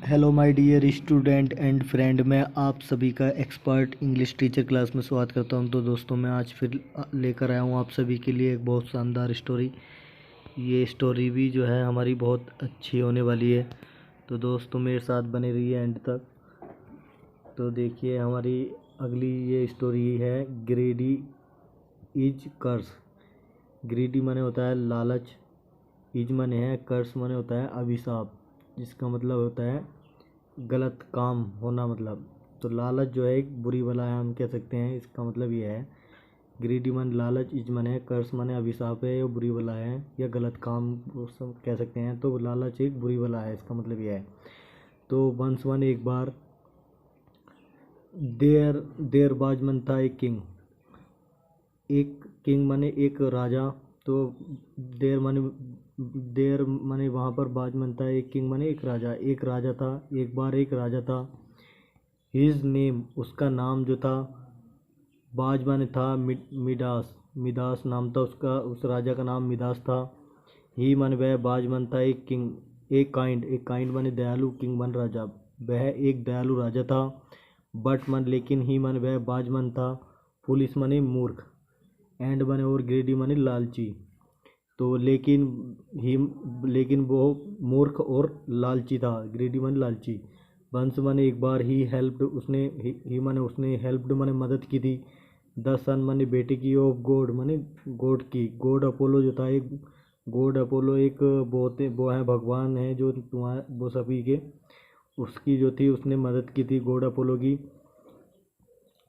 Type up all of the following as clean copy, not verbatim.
Hello my dear student and friend, मैं आप सभी का एक्सपर्ट इंग्लिश टीचर क्लास में स्वागत करता हूं। तो दोस्तों, मैं आज फिर लेकर आया हूं आप सभी के लिए एक बहुत शानदार स्टोरी। ये स्टोरी भी जो है हमारी बहुत अच्छी होने वाली है। तो दोस्तों, मेरे साथ बने रहिए एंड तक। तो देखिए, हमारी अगली ये स्टोरी है ग्रेडी इज कर्स। ग्रेडी माने होता है लालच, इज माने है, कर्स माने होता है अभिशाप, जिसका मतलब होता है गलत काम होना। मतलब तो लालच जो है एक बुरी बला है, हम कह सकते हैं। इसका मतलब ये है, ग्रीडी मन लालच, इज मन है, कर्स मन है अभिशाप है, या बुरी बला है या गलत काम वो सब कह सकते हैं। तो लालच एक बुरी बला है, इसका मतलब ये है। तो वंस वन एक बार, देर देर बाज मन था एक किंग। एक किंग माने एक राजा। तो देर माने वहाँ पर बाज मनता है एक किंग माने एक राजा। एक राजा था, एक बार एक राजा था। हिज नेम, उसका नाम जो था, बाज माने था मिडास। मिदास नाम था उसका, उस राजा का नाम मिदास था। ही मन वह, बाज मन था एक किंग, एक काइंड माने दयालु, किंग मन राजा। वह एक दयालु राजा था। बट मन लेकिन, ही मन वह, बाज मन था पुलिस माने मूर्ख, एंड माने और ग्रेडी माने लालची। तो लेकिन वो मूर्ख और लालची था। ग्रेडी माने लालची। वंश माने एक बार, ही हेल्प्ड उसने, ही माने उसने, हेल्प्ड माने मदद की थी। द सन माने बेटे की, ऑफ गॉड माने गॉड की। गॉड अपोलो जो था एक, गॉड अपोलो एक वो है, भगवान है जो तुम्हारे वो सभी के, उसकी जो थी उसने मदद की थी। गॉड अपोलो की,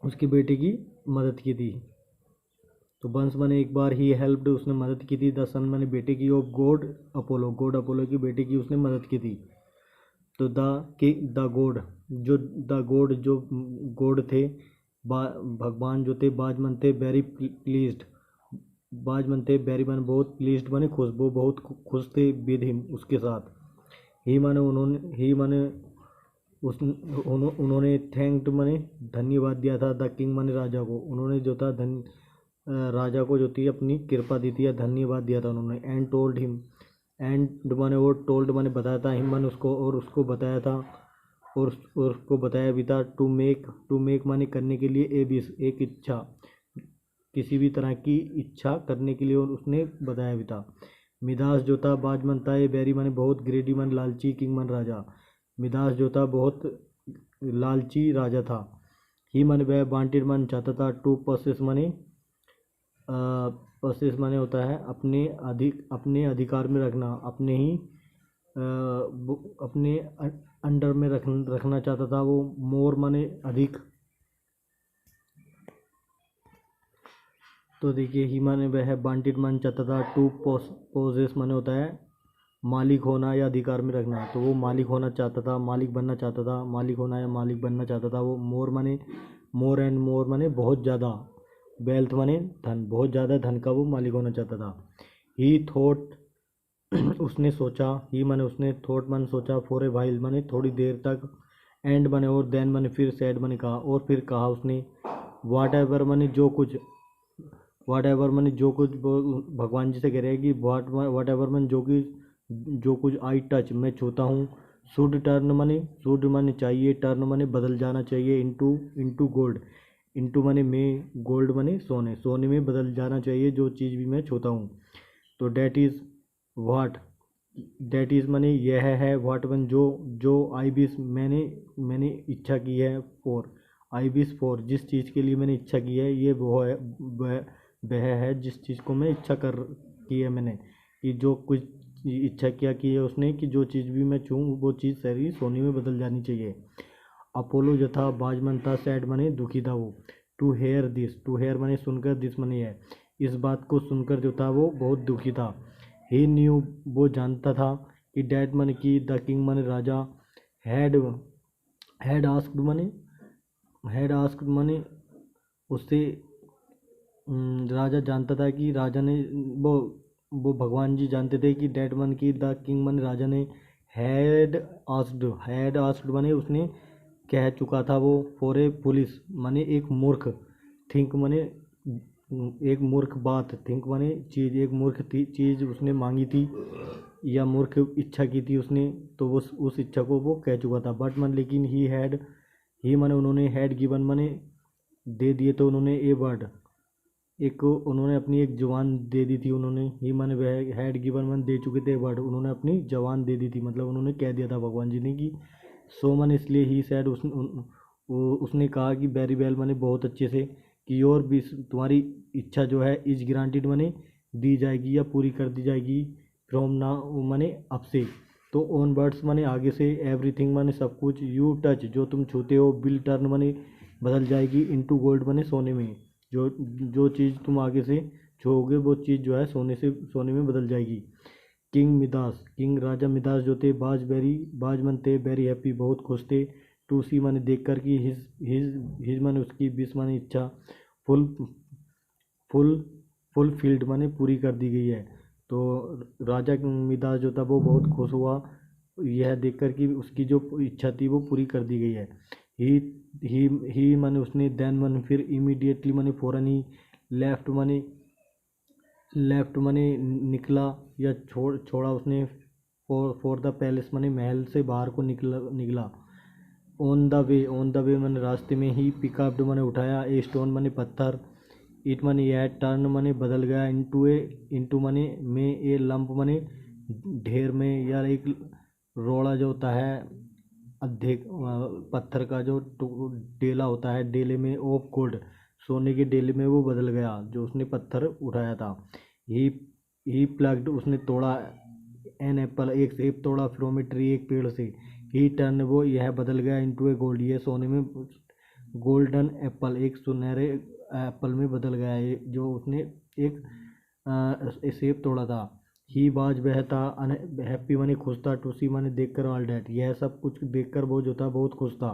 उसके बेटे की मदद की थी। तो वंस माने एक बार, ही हेल्प्ड उसने मदद की थी। द सन माने बेटे की, of God Apollo, God Apollo की बेटे की उसने मदद की थी। तो द गॉड जो गॉड थे, भगवान जो थे, बाजमन थे वेरी प्लीज्ड। बाजमन थे वेरी मन बहुत, प्लीज्ड माने खुश, वो बहुत खुश थे विद हिम उसके साथ। ही माने उन्होंने थैंक्ड माने धन्यवाद दिया था। द किंग माने राजा को, उन्होंने जो था राजा को जो थी अपनी कृपा दी थी या धन्यवाद दिया था उन्होंने। एंड टोल्ड हिम, एंड माने और, टोल्ड माने बताया था, हिम माने उसको, और उसको बताया था, और उसको बताया भी था। टू मेक माने करने के लिए, एक इच्छा, किसी भी तरह की इच्छा करने के लिए, और उसने बताया भी था। मिदास जो था, बाज मन था, ये बैरी माने बहुत, ग्रेडी मन लालची, किंग मन राजा। मिदास जो था बहुत लालची राजा था। ही मन वह, वांटेड मन चाहता था। टू पसेस माने, पसेस माने होता है अपने अधिकार में रखना, अपने ही अपने अंडर में रखना चाहता था वो। मोर माने अधिक। तो देखिए, ही माने वह है, वांटेड मन चाहता था। टू पोजेस माने होता है मालिक होना या अधिकार में रखना। तो वो मालिक होना चाहता था, मालिक बनना चाहता था, मालिक होना या मालिक बनना चाहता था वो। मोर माने, मोर एंड मोर माने बहुत ज़्यादा। वेल्थ माने धन, बहुत ज़्यादा धन का वो मालिक होना चाहता था। ही थॉट उसने सोचा, ही माने उसने, थॉट माने सोचा, फॉर ए वाइल माने थोड़ी देर तक, एंड माने और, देन माने फिर, सैड माने कहा, और फिर कहा उसने। वाट एवर माने जो कुछ, वाट एवर माने जो कुछ, वो भगवान जी से कह रहे हैं कि वाट एवर माने जो कुछ आई टच मैं छूता हूँ। शुड माने चाहिए, टर्न माने बदल जाना चाहिए, इनटू गोल्ड, इनटू माने में, गोल्ड माने सोने, सोने में बदल जाना चाहिए जो चीज़ भी मैं छूता हूँ। तो डेट इज़ माने यह है, वाट वन जो आई विश मैंने इच्छा की है। फॉर आई विश फॉर, जिस चीज़ के लिए मैंने इच्छा की है, ये वो है, वह है जिस चीज़ को मैं इच्छा की है मैंने, कि जो कुछ इच्छा किया की है उसने, कि जो चीज़ भी मैं छूँ वो चीज़ सारी सोने में बदल जानी चाहिए। अपोलो जो था, बाजमन था, सैड माने दुखी था वो। To hear this, to hear माने सुनकर, दिस माने है, इस बात को सुनकर जो था वो बहुत दुखी था। ही न्यू, वो जानता था कि डैड माने की, द किंग माने राजा, हैड हैड आस्क्ड माने, उससे, राजा जानता था कि राजा ने, वो वो भगवान जी जानते थे कि डैड मन की, द किंग मन राजा ने, हैड आस्क्ड माने उसने कह चुका था वो, फॉर ए पुलिस माने एक मूर्ख, थिंक माने एक मूर्ख बात, थिंक माने चीज़, एक मूर्ख चीज़ उसने मांगी थी या मूर्ख इच्छा की थी उसने, तो वो उस इच्छा को वो कह चुका था। बट मन लेकिन ही माने उन्होंने हैड गिवन माने दे दिए, तो उन्होंने ए वर्ड, एक उन्होंने अपनी एक जवान दे दी थी उन्होंने, ही माने वह हैड गिवन मन दे चुके थे वर्ड, उन्होंने अपनी जवान दे दी थी, मतलब उन्होंने कह दिया था भगवान जी ने कि सो मन, इसलिए ही सैड उसने कहा कि वेरी वेल माने बहुत अच्छे से, कि और भी तुम्हारी इच्छा जो है इज ग्रांटेड माने दी जाएगी या पूरी कर दी जाएगी, फ्रॉम ना माने अब से, तो ऑन वर्ड्स माने आगे से, एवरीथिंग माने सब कुछ, यू टच जो तुम छूते हो, विल टर्न माने बदल जाएगी, इनटू गोल्ड माने सोने में, जो जो चीज़ तुम आगे से छूओगे वो चीज़ जो है सोने में बदल जाएगी। किंग मिदास, किंग राजा मिदास जो थे, बाज मन थे वेरी हैप्पी बहुत खुश थे, टू सी माने देख कर कि हिज माने उसकी, विश माने इच्छा, फुल फुल फुलफिल्ड माने पूरी कर दी गई है। तो राजा मिदास जो था वो बहुत खुश हुआ यह देखकर कि उसकी जो इच्छा थी वो पूरी कर दी गई है। ही ही माने उसने, देन माने फिर, इमीडिएटली माने फौरन ही, लेफ्ट माने निकला या छोड़ा उसने, फॉर द पैलेस माने महल से बाहर को निकला। ऑन द वे माने रास्ते में ही, पिकअप्ड माने उठाया, ए स्टोन माने पत्थर, इट माने यह, टर्न माने बदल गया, इंटू माने में, ए लंप माने ढेर में, या एक रोड़ा जो होता है अधिक पत्थर का जो डेला होता है, डेले में, ऑफ गोल्ड सोने के डेले में वो बदल गया जो उसने पत्थर उठाया था। ही प्लग्ड उसने तोड़ा, एन एप्पल एक सेब तोड़ा, फ्रॉम ए ट्री एक पेड़ से, ही टर्न वो यह बदल गया, इनटू ए गोल्ड ये सोने में, गोल्डन एप्पल एक सुनहरे एप्पल में बदल गया है जो उसने एक सेब तोड़ा था। ही बाज वह था, हैप्पी माने खुश था, टू सी माने देख कर, ऑल डैट यह सब कुछ देख कर वो जो था बहुत खुश था।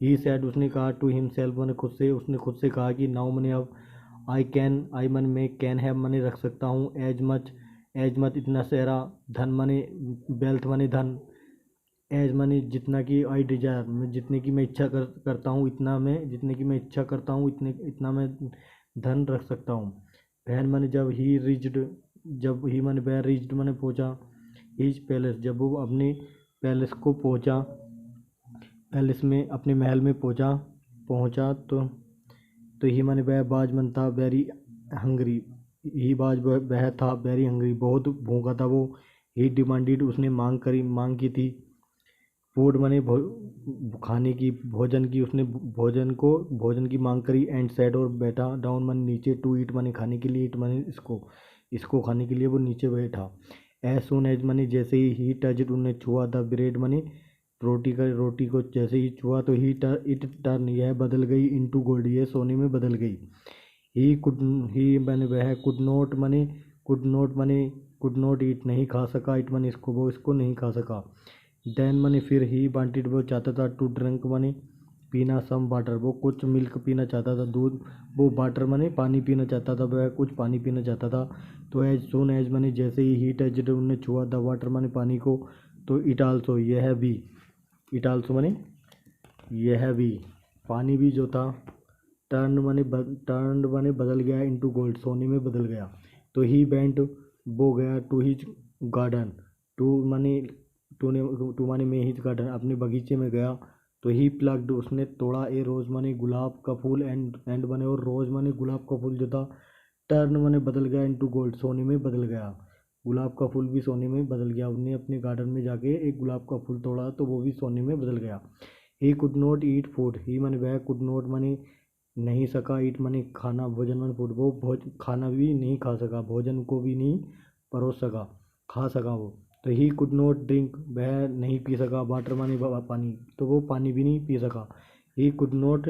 ही सैड उसने कहा, टू हिमसेल्फ माने खुद से, उसने खुद से कहा कि नाउ माने अब, आई मन में, कैन हैव माने रख सकता हूँ, एज मच इतना सारा, धन माने वेल्थ माने धन, एज माने जितना कि, आई डिजायर मैं जितने की मैं इच्छा करता हूँ, इतना मैं जितने की मैं इच्छा करता हूँ इतना मैं धन रख सकता हूँ। वहन माने जब ही माने वह रीच्ड माने पहुँचा, हिज पैलेस जब वो अपने पैलेस को पहुँचा, पैलेस में अपने महल में पहुँचा तो ही माने वह बाज मन था वेरी हंग्री, ही बाज वह था वेरी हंग्री बहुत भूखा था वो। ही डिमांडेड उसने मांग की थी, फूड माने खाने की, भोजन की, उसने भोजन की मांग करी, एंड सैड और बैठा, डाउन माने नीचे, टू ईट माने खाने के लिए, ईट माने इसको खाने के लिए वो नीचे बैठा। एज सुन एज माने जैसे ही टच उन्हें छुआ, द ब्रेड माने रोटी को जैसे ही छुआ, तो इट टर्न यह बदल गई, इनटू गोल्ड ये सोने में बदल गई। ही माने वह, कुड नॉट ईट नहीं खा सका, इट माने इसको नहीं खा सका। देन माने फिर, ही वांटेड वो चाहता था, टू ड्रिंक माने पीना, सम वाटर वो कुछ मिल्क पीना चाहता था, दूध, वो वाटर माने पानी पीना चाहता था, वह कुछ पानी पीना चाहता था। तो एज सुन एज माने जैसे ही टचड उन्हें छुआ, द वाटर माने पानी को, तो इट आल्सो माने यह भी पानी भी जो था, टर्न माने बदल गया, इनटू गोल्ड सोने में बदल गया। तो ही वेंट वो गया, टू हिज गार्डन, टू माने में, हिज गार्डन अपने बगीचे में गया। तो ही प्लग्ड उसने तोड़ा, ए रोज माने गुलाब का फूल, एंड माने और रोज माने गुलाब का फूल जो था, टर्न माने बदल गया, इनटू गोल्ड सोने में बदल गया। गुलाब का फूल भी सोने में बदल गया, उसने अपने गार्डन में जाके एक गुलाब का फूल तोड़ा तो वो भी सोने में बदल गया। He could not eat food, he माने वह, कुड नॉट माने नहीं सका, ईट माने खाना, भोजन माने फूड वो खाना भी नहीं खा सका, भोजन को भी नहीं परोस सका, खा सका वो। तो ही कुड नॉट ड्रिंक वह नहीं पी सका, वाटर माने पानी, तो वो पानी भी नहीं पी सका। ही कुड नॉट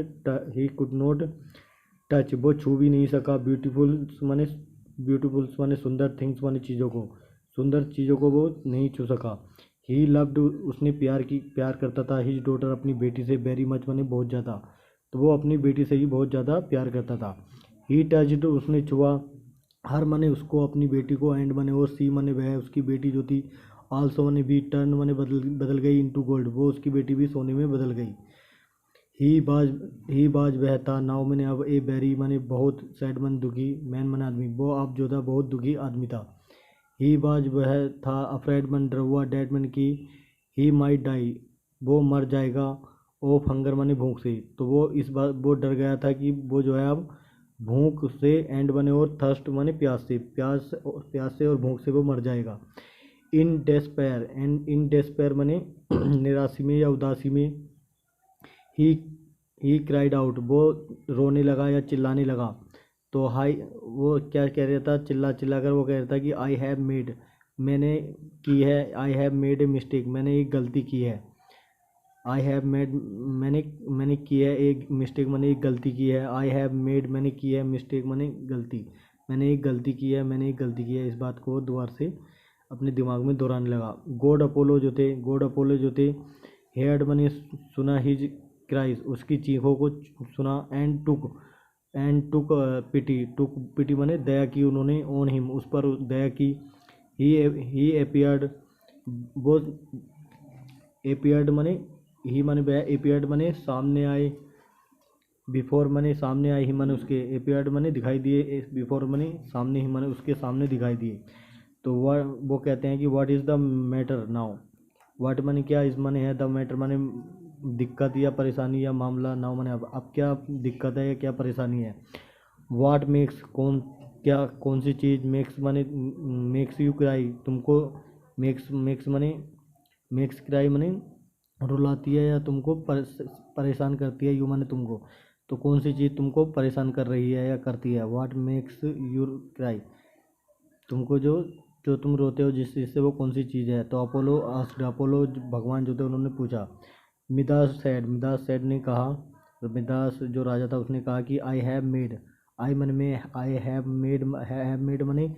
टच वो छू भी नहीं सका, ब्यूटीफुल्स माने सुंदर, थिंग्स माने सुंदर चीज़ों को वो नहीं छू सका। ही लव्ड उसने प्यार करता था, हिज डॉटर अपनी बेटी से, वेरी मच माने बहुत ज़्यादा, तो वो अपनी बेटी से ही बहुत ज़्यादा प्यार करता था। ही टचड उसने छुआ, हर माने उसको, अपनी बेटी को, एंड माने और सी माने वह उसकी बेटी जो थी, आल्सो माने भी, टर्न माने बदल गई, इनटू गोल्ड वो उसकी बेटी भी सोने में बदल गई। ही बाज वह था, नाउ मैंने अब ए वेरी माने बहुत, सैड मन दुखी, मैन मन आदमी, वो अब जो था बहुत दुखी आदमी था। ही बाज वह था, अफ्रेड मन डर हुआ, डैड मन की, ही माइट डाई वो मर जाएगा, ऑफ हंगर माने भूख से, तो वो इस बार वो डर गया था कि वो जो है अब भूख से, एंड बने और थर्स्ट माने प्यास से, प्यास से और भूख से वो मर जाएगा। इन डेस्पेयर, एंड इन डेस्पेयर माने निराशी में या उदासी में, ही ही क्राइड आउट वो रोने लगा या चिल्लाने लगा। तो हाई वो क्या कह रहा था, चिल्ला चिल्ला कर वो कह रहा था कि आई हैव मेड, मैंने की है, I have made a mistake, मैंने एक गलती की है। आई हैव मेड, मैंने की है एक मिस्टेक, मैंने एक गलती की है। आई हैव मेड, मैंने की है, मिस्टेक मैंने गलती, मैंने एक गलती की है, मैंने एक गलती की है। इस बात को दोबारा से अपने दिमाग में दोहराने लगा। गॉड अपोलो जो थे, हेयर्ड मैंने सुना, हिज क्राइस उसकी चीखों को सुना, एंड टुक पिटी मैंने दया की उन्होंने, ऑन हिम उस पर दया की। ही एपियर्ड वो एपियर्ड मने ही मने एपियर्ड मने सामने आए, बिफोर मने सामने आए, ही मने उसके, एपियर्ड मने दिखाई दिए, बिफोर मने सामने, ही मने उसके सामने दिखाई दिए। तो वो कहते हैं कि what is the matter now, what मने क्या, इस मने है, द मैटर मने दिक्कत या परेशानी या मामला, नाउ मने अब क्या दिक्कत है या क्या परेशानी है। व्हाट मेक्स कौन सी चीज़, मेक्स मने मेक्स यू क्राई तुमको, मेक्स मने मेक्स क्राई मने रुलाती है या तुमको परेशान करती है, यू माने तुमको, तो कौन सी चीज़ तुमको परेशान कर रही है या करती है। व्हाट मेक्स यू क्राई, तुमको जो जो तुम रोते हो जिस चीज़ से, वो कौन सी चीज़ है। तो अपोलो आस्क्ड, अपोलो भगवान जो थे उन्होंने पूछा। मिदास सेड ने कहा, तो मिदास जो राजा था उसने कहा कि आई हैव मेड, आई मन में आई हैव मेड मने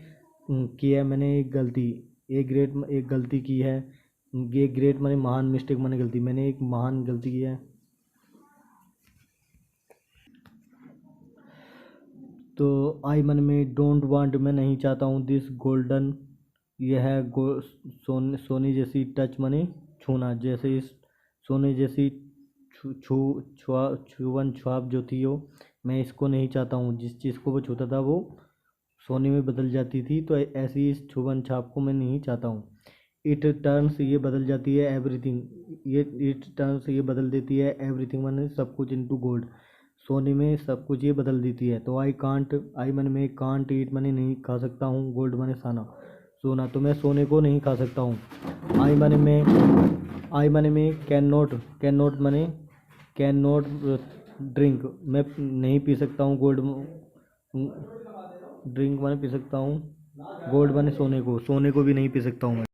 की है मैंने एक गलती, एक गलती की है, ये ग्रेट माने महान, मिस्टेक माने गलती, मैंने एक महान गलती की है। तो आई मन में डोंट वांट, मैं नहीं चाहता हूँ, दिस गोल्डन, यह है सोने जैसी, टच माने छूना, जैसे इस सोने जैसी छुवन छुआप जो थी वो, मैं इसको नहीं चाहता हूँ। जिस चीज़ को वो छूता था वो सोने में बदल जाती थी, तो ऐसी इस छुवन छाप को मैं नहीं चाहता हूँ। इट टर्न्स, ये बदल जाती है, एवरीथिंग, इट टर्न्स ये बदल देती है, एवरीथिंग मैंने सब कुछ, इनटू गोल्ड, सोने में सब कुछ ये बदल देती है। तो आई मन में कांट ईट मैंने नहीं खा सकता हूँ, गोल्ड मैंने सोना, तो मैं सोने को नहीं खा सकता हूँ। आई मन में कैन नॉट मैंने कैन नॉट ड्रिंक, मैं नहीं पी सकता हूँ, गोल्ड ड्रिंक मैंने पी सकता हूँ, गोल्ड मैंने सोने को भी नहीं पी सकता हूँ मैं।